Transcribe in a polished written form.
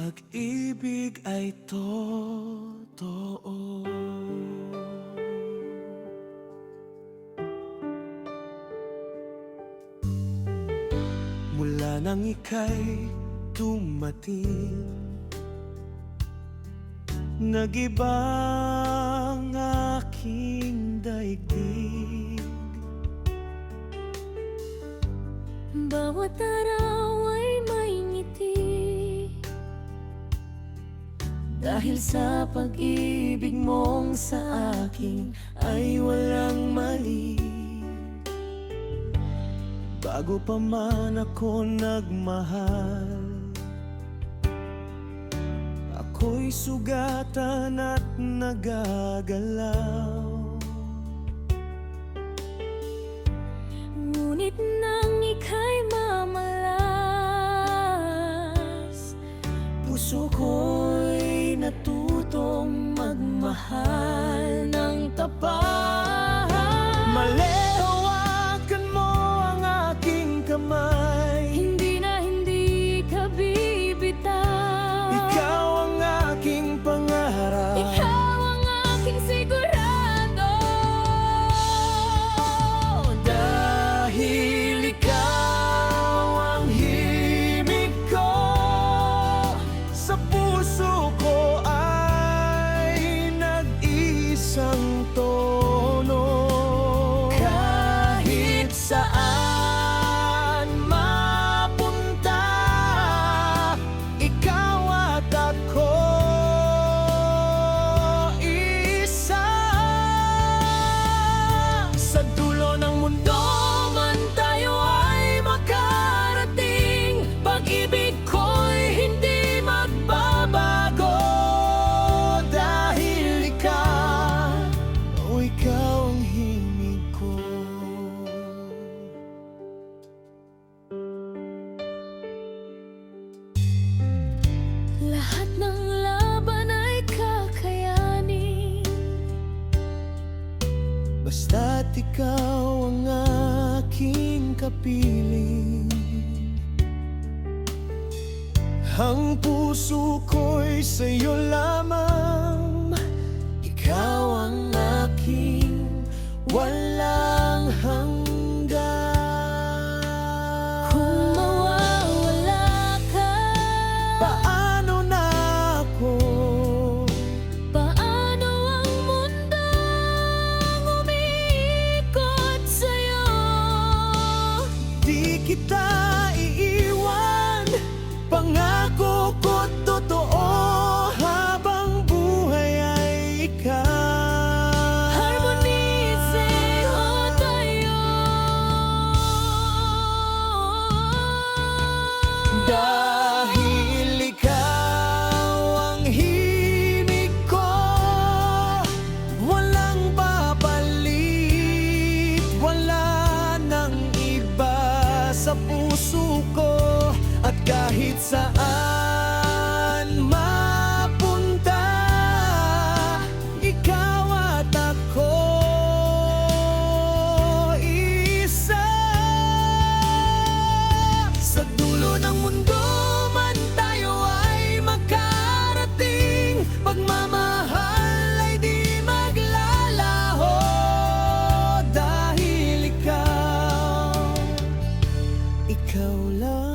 pag-ibig ay totoo. Mula nang ika'y dumating, nag-iba ang aking daigdig. Bawat araw ay may ngiti, dahil sa pag-ibig mong sa akin ay walang mali. Bago pa man ako nagmahal, ako'y sugatan at nagagalaw. Ngunit nang ika'y mamalas, puso ko'y natutong magmahal ng tapat. Mali, hawakan mo ang aking kamay. Hindi na hindi ka bibitaw. Ikaw ang aking pangarap. Ikaw ang aking sigurado. Dahil ikaw ang himig ko, sa puso ko ay nag-isang tono. Kahit saan mapunta, ikaw at ako isa. Sa dulo ng mundo man tayo ay makarating, pag-ibig ko'y hindi magbabago. Dahil ikaw ang himig ko. Lahat ng laban ay kakayanin, Basta't ikaw ang aking kapiling. Ang puso ko'y sa'yo lamang, ikaw ang aking walang hanggan. kung mawawala ka, Paano na ako? paano ang mundong umiikot sa'yo? Di kita iiwan, pangako ko't totoo, habang buhay ay ikaw. Harmoniseho tayo. Dahil ikaw ang himig ko, walang papalit, wala nang iba sa puso ko. At kahit saan mapunta, ikaw at ako isa. Sa dulo ng mundo man tayo ay makarating, pagmamahal ay di maglalaho. Dahil ikaw lang